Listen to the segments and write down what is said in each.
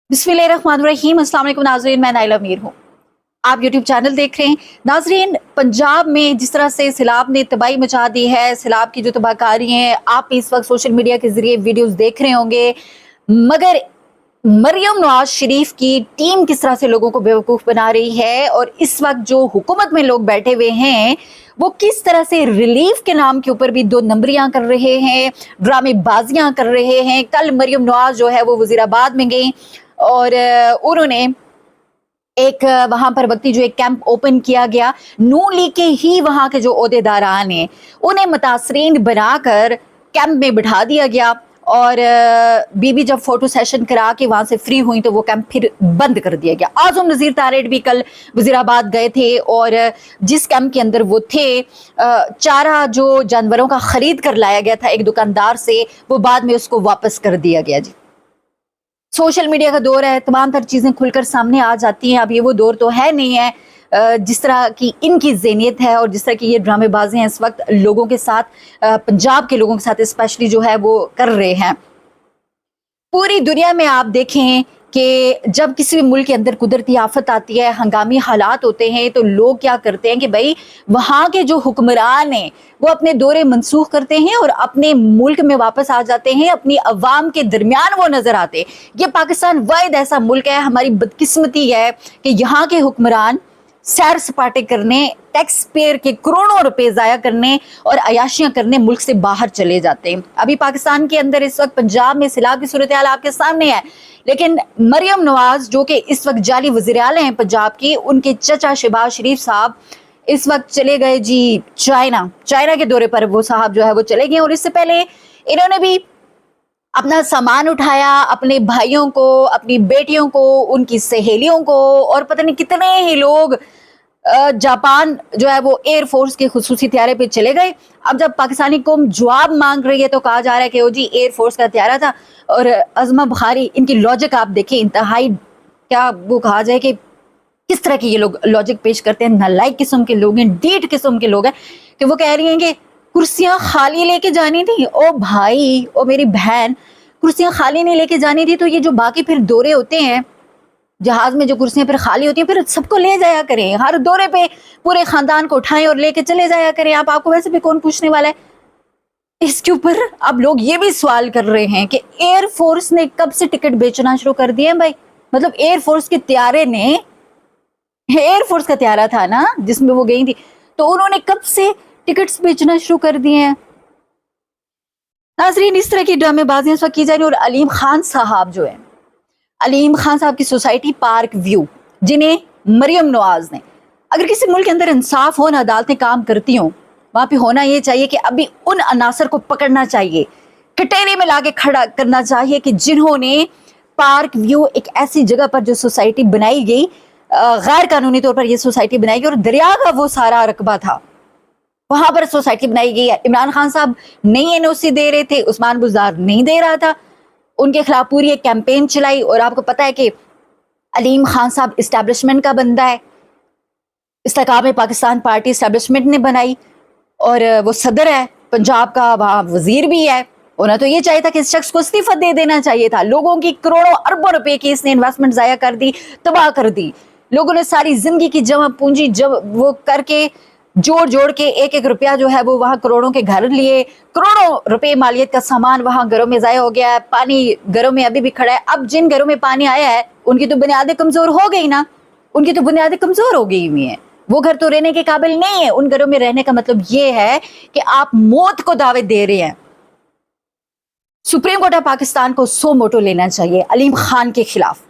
बिस्मिल्लाहिर्रहमानिर्रहीम। अस्सलाम वालेकुम नाज़रीन, मैं नाइला मीर हूँ। आप यूट्यूब चैनल देख रहे हैं। नाज़रीन, पंजाब में जिस तरह से सैलाब ने तबाही मचा दी है, सैलाब की जो तबाहकारी है, आप इस वक्त सोशल मीडिया के जरिए वीडियोस देख रहे होंगे, मगर मरियम नवाज शरीफ की टीम किस तरह से लोगों को बेवकूफ़ बना रही है और इस वक्त जो हुकूमत में लोग बैठे हुए हैं वो किस तरह से रिलीफ के नाम के ऊपर भी दो नंबरियां कर रहे हैं, ड्रामेबाजियां कर रहे हैं। कल मरियम नवाज जो है वो वजीराबाद में गई और उन्होंने एक वहां पर वक्ती जो एक कैंप ओपन किया गया, नून लीग के ही वहां के जो ओहदेदारान हैं उन्हें मुतासरीन बनाकर कैंप में बिठा दिया गया और बीबी जब फोटो सेशन करा के वहां से फ्री हुई तो वो कैंप फिर बंद कर दिया गया। आजम नज़ीर तारेड़ भी कल वजीराबाद गए थे और जिस कैंप के अंदर वो थे, चारा जो जानवरों का खरीद कर लाया गया था एक दुकानदार से, वो बाद में उसको वापस कर दिया गया। जी, सोशल मीडिया का दौर है, तमाम तर चीज़ें खुलकर सामने आ जाती हैं। अब ये वो दौर तो है नहीं है जिस तरह की इनकी ज़हनियत है और जिस तरह की ये ड्रामेबाजी हैं इस वक्त लोगों के साथ, पंजाब के लोगों के साथ स्पेशली जो है वो कर रहे हैं। पूरी दुनिया में आप देखें कि जब किसी भी मुल्क के अंदर कुदरती आफत आती है, हंगामी हालात होते हैं, तो लोग क्या करते हैं कि भाई वहाँ के जो हुक्मरान हैं वो अपने दौरे मनसूख करते हैं और अपने मुल्क में वापस आ जाते हैं, अपनी अवाम के दरमियान वो नजर आते हैं। ये पाकिस्तान वाहिद ऐसा मुल्क है, हमारी बदकिस्मती है कि यहाँ के हुक्मरान सैर सपाटे करने, टैक्स पेयर के करोड़ों रुपए जाया करने और अयाशियां करने मुल्क से बाहर चले जाते हैं। अभी पाकिस्तान के अंदर इस वक्त पंजाब में सैलाब की सूरत हाल आपके सामने है, लेकिन मरियम नवाज जो कि इस वक्त जाली वज़ीर आला हैं पंजाब की, उनके चचा शहबाज शरीफ साहब इस वक्त चले गए जी चाइना के दौरे पर वो साहब जो है वो चले गए और इससे पहले इन्होंने भी अपना सामान उठाया, अपने भाइयों को, अपनी बेटियों को, उनकी सहेलियों को और पता नहीं कितने ही लोग जापान जो है वो एयरफोर्स के खुसूसी त्यारे पे चले गए। अब जब पाकिस्तानी कौम जवाब मांग रही है तो कहा जा रहा है कि वो जी एयरफोर्स का त्यारा था। और अज़मा बुखारी, इनकी लॉजिक आप देखें, इंतहाई क्या वो कहा जाए कि किस तरह के ये लोग लॉजिक पेश करते हैं। नालायक किस्म के लोग हैं, डीठ किस्म के लोग हैं कि वो कह रही हैं कि कुर्सियां खाली लेके जानी थी। ओ भाई, ओ मेरी बहन, कुर्सियां खाली नहीं लेके जानी थी तो ये जो बाकी फिर दौरे होते हैं जहाज में, जो कुर्सियां फिर खाली होती हैं, फिर सबको ले जाया करें, हर दौरे पे पूरे खानदान को उठाएं और लेके चले जाया करें। आपको वैसे भी कौन पूछने वाला है। इसके ऊपर अब लोग ये भी सवाल कर रहे हैं कि एयरफोर्स ने कब से टिकट बेचना शुरू कर दिए भाई। मतलब एयरफोर्स के त्यारे ने, एयरफोर्स का त्यारा था ना जिसमें वो गई थी, तो उन्होंने कब से टिकट्स बेचना शुरू कर दिए हैं। नाजरीन, इस तरह की ड्रामेबाजियां इस वक्त की जा रही है। और अलीम खान साहब जो है, अलीम खान साहब की सोसाइटी पार्क व्यू, जिन्हें मरियम नवाज ने, अगर किसी मुल्क के अंदर इंसाफ हो ना, अदालतें काम करती हों, वहां पे होना ये चाहिए कि अभी उन अनासर को पकड़ना चाहिए, कटोरे में लाके खड़ा करना चाहिए कि जिन्होंने पार्क व्यू, एक ऐसी जगह पर जो सोसाइटी बनाई गई, गैर कानूनी तौर पर यह सोसाइटी बनाई गई और दरिया का वो सारा रकबा था, वहां पर सोसाइटी बनाई गई है। इमरान खान साहब नहीं एनओसी दे रहे थे, उस्मान बुज़दार नहीं दे रहा था, उनके खिलाफ पूरी एक कैंपेन चलाई। और आपको पता है कि अलीम खान साहब इस्टेब्लिशमेंट का बंदा है, इस्तेकाम पाकिस्तान पार्टी इस्टेब्लिशमेंट ने बनाई और वो सदर है पंजाब का, वहाँ वजीर भी है। उन्हें तो ये चाहिए था कि इस शख्स को इस्तीफा दे देना चाहिए था। लोगों की करोड़ों अरबों रुपए की इसने इन्वेस्टमेंट जाया कर दी, तबाह कर दी। लोगों ने सारी जिंदगी की जमा पूंजी जब वो करके जोड़ के एक एक रुपया जो है वो वहाँ करोड़ों के घर लिए, करोड़ों रुपए मालियत का सामान वहाँ घरों में ज़ाया हो गया है। पानी घरों में अभी भी खड़ा है। अब जिन घरों में पानी आया है उनकी तो बुनियादें कमजोर हो गई ना, उनकी तो बुनियादें कमजोर हो गई हुई हैं, वो घर तो रहने के काबिल नहीं है। उन घरों में रहने का मतलब ये है कि आप मौत को दावत दे रहे हैं। सुप्रीम कोर्ट ऑफ पाकिस्तान को 100 मोटो लेना चाहिए अलीम खान के खिलाफ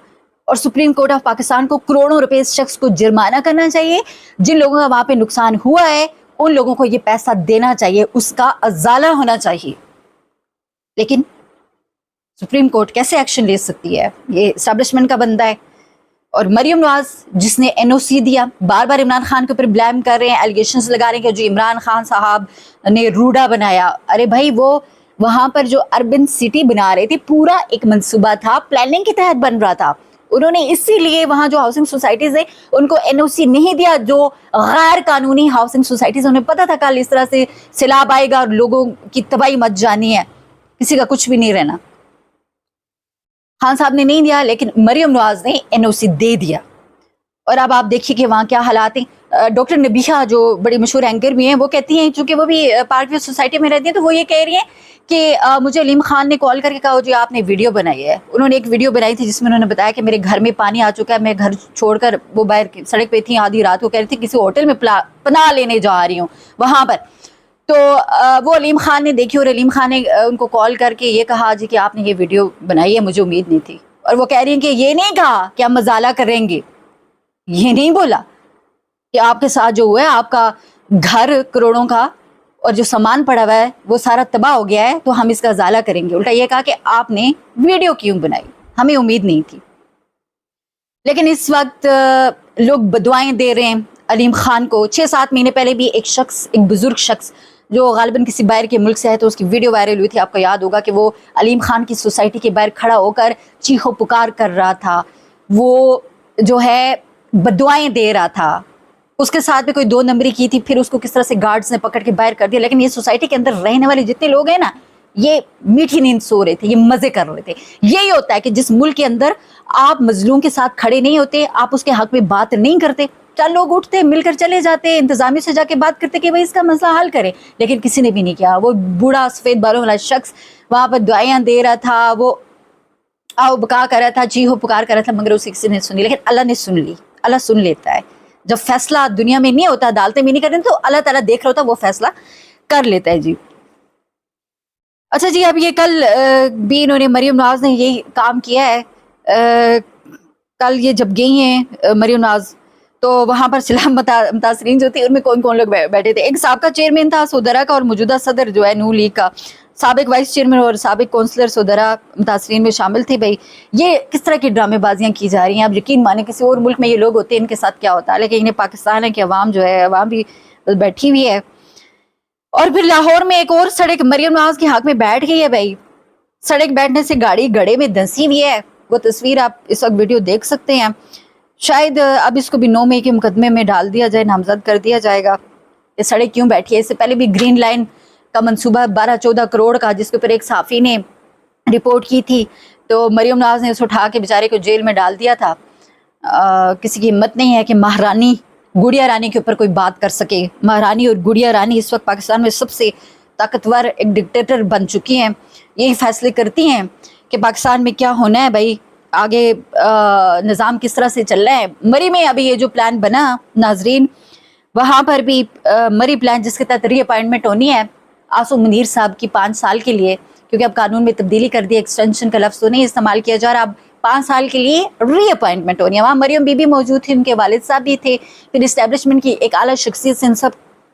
और सुप्रीम कोर्ट ऑफ पाकिस्तान को करोड़ों रुपए इस शख्स को जुर्माना करना चाहिए। जिन लोगों का वहां पे नुकसान हुआ है उन लोगों को ये पैसा देना चाहिए, उसका अजाला होना चाहिए। लेकिन सुप्रीम कोर्ट कैसे एक्शन ले सकती है, ये एस्टेब्लिशमेंट का बंदा है। और मरियम नवाज जिसने एनओसी दिया, बार बार इमरान खान के ऊपर ब्लेम कर रहे हैं, एलिगेशंस लगा रहे हैं कि जो इमरान खान साहब ने रूडा बनाया। अरे भाई, वो वहां पर जो अर्बन सिटी बना रहे थे, पूरा एक मंसूबा था, प्लानिंग के तहत बन रहा था। उन्होंने इसीलिए वहां जो हाउसिंग सोसाइटीज है उनको एनओसी नहीं दिया, जो गैर कानूनी हाउसिंग सोसाइटीज, उन्हें पता था कल इस तरह से सैलाब आएगा और लोगों की तबाही मच जानी है, किसी का कुछ भी नहीं रहना। खान साहब ने नहीं दिया, लेकिन मरियम नवाज ने एनओसी दे दिया। और अब आप देखिए कि वहाँ क्या हालात हैं। डॉक्टर नबीहा जो बड़ी मशहूर एंकर भी हैं, वो कहती हैं, चूँकि वो भी पार्क व्यू सोसाइटी में रहती हैं, तो वो ये कह रही हैं कि मुझे अलीम खान ने कॉल करके कहा जी आपने वीडियो बनाई है। उन्होंने एक वीडियो बनाई थी जिसमें उन्होंने बताया कि मेरे घर में पानी आ चुका है, मैं घर छोड़कर, वो बाहर सड़क पे थी, आधी रात को कह रही थी किसी होटल में पनाह लेने जा रही हूँ वहाँ पर। तो वो अलीम खान ने देखी और अलीम खान ने उनको कॉल करके ये कहा जी कि आपने ये वीडियो बनाई है, मुझे उम्मीद नहीं थी। और वो कह रही हैं कि ये नहीं कहा कि हम मजाला करेंगे, ये नहीं बोला कि आपके साथ जो हुआ है, आपका घर करोड़ों का और जो सामान पड़ा हुआ है वो सारा तबाह हो गया है, तो हम इसका उजाला करेंगे। उल्टा ये कहा कि आपने वीडियो क्यों बनाई, हमें उम्मीद नहीं थी। लेकिन इस वक्त लोग बदुआएं दे रहे हैं अलीम खान को। 6-7 महीने पहले भी एक शख्स, एक बुजुर्ग शख्स जो गालिबन किसी बाहर के मुल्क से है, तो उसकी वीडियो वायरल हुई थी, आपको याद होगा कि वो अलीम खान की सोसाइटी के बाहर खड़ा होकर चीखो पुकार कर रहा था, वो जो है बदुआएं दे रहा था। उसके साथ भी कोई 2 नंबरी की थी, फिर उसको किस तरह से गार्ड्स ने पकड़ के बाहर कर दिया। लेकिन ये सोसाइटी के अंदर रहने वाले जितने लोग हैं ना, ये मीठी नींद सो रहे थे, ये मजे कर रहे थे। यही होता है कि जिस मुल्क के अंदर आप मजलूम के साथ खड़े नहीं होते, आप उसके हक में बात नहीं करते, 4 लोग उठते मिलकर चले जाते, इंतजामिया से जाके बात करते कि भाई इसका मसला हल करे, लेकिन किसी ने भी नहीं किया। वो बूढ़ा सफेद बालों वाला शख्स वहां पर दुआएं दे रहा था, वो आओ बका कर रहा था, चीहो पुकार कर रहा था, मगर उसे किसी ने सुनी। लेकिन अल्लाह ने सुन ली। अल्लाह सुन लेता है। जब फैसला दुनिया में नहीं होता, अदालतें में नहीं कर रही, तो अल्लाह ताला देख रहा होता, वो फैसला कर लेता है जी। अच्छा जी, अब ये कल भी इन्होंने, मरियम नवाज ने यही काम किया है। कल ये जब गई हैं मरियम नवाज, तो वहाँ पर सलाम मुतासरीन जो थी, उनमें कौन कौन लोग बैठे थे। एक साबका चेयरमैन था सोदरा का, और मौजूदा सदर जो है नू लीग का, साबिक वाइस चेयरमैन और साबिक काउंसलर सोदरा मुतासरीन में शामिल थे। भाई ये किस तरह की ड्रामेबाजियाँ की जा रही हैं। आप यकीन माने किसी और मुल्क में ये लोग होते हैं, इनके साथ क्या होता है, लेकिन इन्हें पाकिस्तान है कि अवाम जो है, अवाम भी बैठी हुई है। और फिर लाहौर में एक और सड़क मरियम नवाज के हक में बैठ गई है। भाई सड़क बैठने से गाड़ी गड्ढे में धंसी हुई है, वो तस्वीर आप इस वक्त वीडियो देख सकते हैं। शायद अब इसको भी 9 मई के मुकदमे में डाल दिया जाए, नामजद कर दिया जाएगा। ये सड़क क्यों बैठी है। इससे पहले भी ग्रीन लाइन का मंसूबा 12-14 करोड़ का, जिसके ऊपर एक सहाफ़ी ने रिपोर्ट की थी, तो मरियम नवाज ने उसे उठा के बेचारे को जेल में डाल दिया था। किसी की हिम्मत नहीं है कि महारानी गुड़िया रानी के ऊपर कोई बात कर सके। महारानी और गुड़िया रानी इस वक्त पाकिस्तान में सबसे ताकतवर एक डिक्टेटर बन चुकी हैं। यही फैसले करती हैं कि पाकिस्तान में क्या होना है, भाई आगे निज़ाम किस तरह से चल रहा है। मरी में अभी ये जो प्लान बना नाजरीन, वहाँ पर भी मरी प्लान जिसके तहत री अपॉइंटमेंट होनी है आसू मुनीर साहब की 5 साल के लिए, क्योंकि अब कानून में तब्दीली कर दी, एक्सटेंशन का लफ्ज़ तो नहीं इस्तेमाल किया जा रहा, अब 5 साल के लिए री अपॉइंटमेंट होनी है। वहाँ मरियम बीबी मौजूद थी, उनके वालिद साहब भी थे, फिर इस्टेब्लिशमेंट की एक आला शख्सियत से इन सब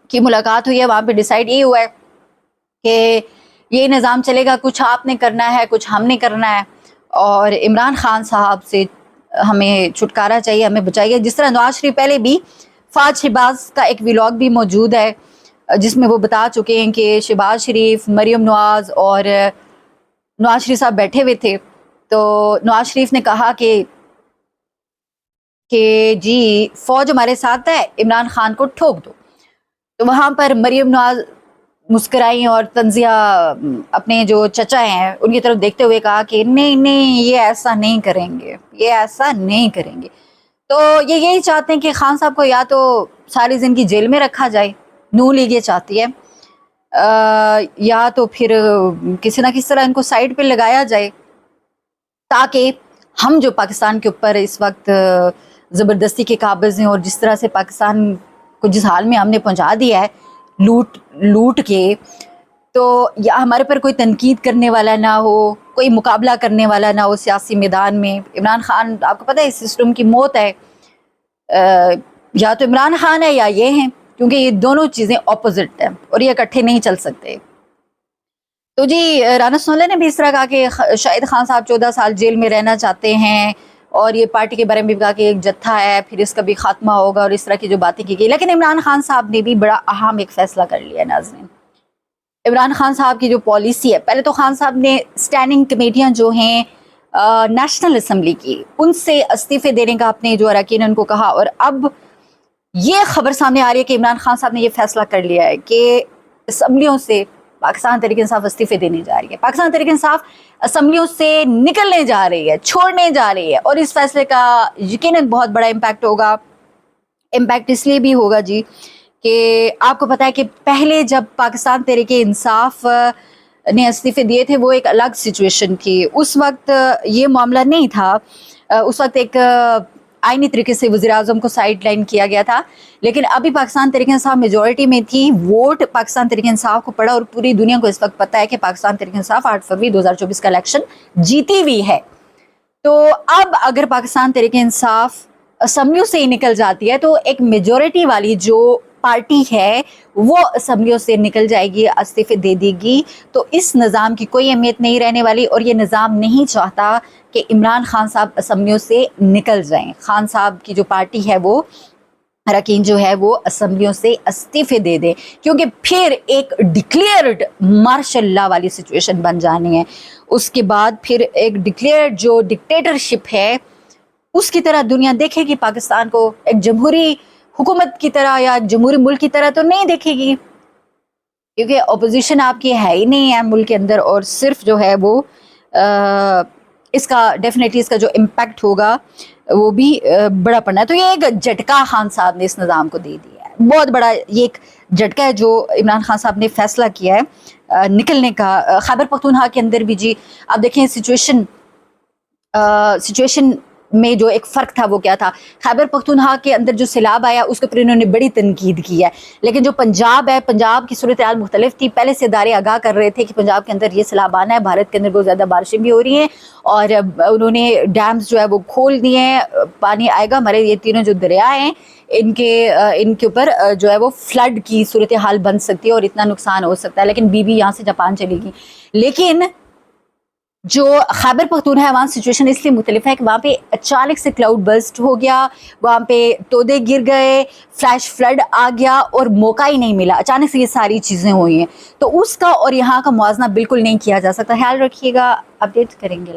की मुलाकात हुई है। वहाँ पर डिसाइड ये हुआ है कि ये निज़ाम चलेगा, कुछ आपने करना है, कुछ हमने करना है, और इमरान खान साहब से हमें छुटकारा चाहिए, हमें बचाइए। जिस तरह नवाज शरीफ, पहले भी फाज शहबाज का एक व्लॉग भी मौजूद है जिसमें वो बता चुके हैं कि शहबाज शरीफ, मरियम नवाज और नवाज शरीफ साहब बैठे हुए थे, तो नवाज शरीफ ने कहा कि जी फौज हमारे साथ है, इमरान खान को ठोक दो। तो वहाँ पर मरियम नवाज मुस्कुराई और तंजिया अपने जो चचा हैं उनकी तरफ देखते हुए कहा कि नहीं नहीं, ये ऐसा नहीं करेंगे, ये ऐसा नहीं करेंगे। तो ये यही चाहते हैं कि खान साहब को या तो सारी ज़िंदगी जेल में रखा जाए, नू लीग ये चाहती है, या तो फिर किसी ना किसी तरह इनको साइड पे लगाया जाए, ताकि हम जो पाकिस्तान के ऊपर इस वक्त ज़बरदस्ती के काबिज़ हैं और जिस तरह से पाकिस्तान को जिस हाल में हमने पहुंचा दिया है लूट के, तो या हमारे पर कोई तनकीद करने वाला ना हो, कोई मुकाबला करने वाला ना हो सियासी मैदान में। इमरान खान, आपको पता है इस सिस्टम की मौत है, या तो इमरान खान है या ये हैं, क्योंकि ये दोनों चीज़ें ऑपोजिट हैं और ये इकट्ठे नहीं चल सकते। तो जी राना सोले ने भी इस तरह कहा कि शाहिद खान साहब 14 साल जेल में रहना चाहते हैं, और ये पार्टी के बारे में भी कहा कि एक जत्था है, फिर इसका भी खात्मा होगा, और इस तरह की जो बातें की गई। लेकिन इमरान खान साहब ने भी बड़ा अहम एक फैसला कर लिया नाज़रीन। इमरान खान साहब की जो पॉलिसी है, पहले तो खान साहब ने स्टैंडिंग कमेटियां जो हैं नेशनल असम्बली की, उनसे इस्तीफे देने का अपने जो अरकान उनको कहा, और अब ये खबर सामने आ रही है कि इमरान खान साहब ने ये फैसला कर लिया है कि असम्बलियों से पाकिस्तान तहरीक इंसाफ इस्तीफे देने जा रही है, पाकिस्तान तहरीक इंसाफ असम्बलियों से निकलने जा रही है, छोड़ने जा रही है, और इस फैसले का यकीनन बहुत बड़ा इम्पैक्ट होगा। इम्पैक्ट इसलिए भी होगा जी कि आपको पता है कि पहले जब पाकिस्तान तहरीक इंसाफ ने इस्तीफे दिए थे वो एक अलग सिचुएशन थी, उस वक्त ये मामला नहीं था, उस वक्त एक आईनी तरीके से वज़ीर आज़म को साइड लाइन किया गया था, लेकिन अभी पाकिस्तान तहरीक इंसाफ मेजॉरिटी में थी, वोट पाकिस्तान तहरीक इंसाफ को पड़ा, और पूरी दुनिया को इस वक्त पता है कि पाकिस्तान तहरीक इंसाफ 8 फरवरी 2024 का इलेक्शन जीती हुई है। तो अब अगर पाकिस्तान तहरीक इंसाफ असम्बलियों से ही निकल जाती है तो एक मेजॉरिटी वाली जो पार्टी है वो असम्बलियों से निकल जाएगी, इस्तीफे दे देगी, तो इस निज़ाम की कोई अहमियत नहीं रहने वाली, और ये निज़ाम नहीं चाहता कि इमरान खान साहब असम्बलियों से निकल जाएं। खान साहब की जो पार्टी है वो अरकान जो है वो असम्बलियों से इस्तीफे दे दें, क्योंकि फिर एक डिक्लेयर्ड मार्शल लॉ वाली सिचुएशन बन जानी है। उसके बाद फिर एक डिक्लेयर्ड जो डिक्टेटरशिप है उसकी तरह दुनिया देखेगी पाकिस्तान को, एक जमहूरी हुकूमत की तरह या जमहूरी मुल्क की तरह तो नहीं देखेगी, क्योंकि अपोजिशन आपकी है ही नहीं है मुल्क के अंदर, और सिर्फ जो है वो इसका डेफिनेटली इसका जो इम्पैक्ट होगा वो भी बड़ा पड़ना है। तो ये एक झटका खान साहब ने इस निज़ाम को दे दिया है, बहुत बड़ा ये एक झटका है जो इमरान खान साहब ने फैसला किया है निकलने का। खैबर पख्तूनख्वा के अंदर भी जी आप देखें सिचुएशन में जो एक फ़र्क था वो क्या था, खैबर पख्तूनख्वा के अंदर जो सैलाब आया उसके ऊपर इन्होंने बड़ी तनकीद की है, लेकिन जो पंजाब है, पंजाब की सूरत हाल मुख्तलिफ थी, पहले से इदारे आगाह कर रहे थे कि पंजाब के अंदर ये सैलाब आना है, भारत के अंदर बहुत ज़्यादा बारिशें भी हो रही हैं, और उन्होंने डैम्स जो है वो खोल दिए हैं, पानी आएगा, हमारे ये तीनों जो दरिया हैं इनके ऊपर जो है वो फ्लड की सूरत हाल बन सकती है और इतना नुकसान हो सकता है, लेकिन बीबी यहाँ से जापान चलेगी। लेकिन जो खैबर पख्तूनख्वा है वहाँ सिचुएशन इसलिए मुख्तलिफ है कि वहाँ पे अचानक से क्लाउड बर्स्ट हो गया, वहाँ पे तोदे गिर गए, फ्लैश फ्लड आ गया और मौका ही नहीं मिला, अचानक से ये सारी चीज़ें हुई हैं, तो उसका और यहाँ का मुआवजा बिल्कुल नहीं किया जा सकता। ख्याल रखिएगा, अपडेट करेंगे।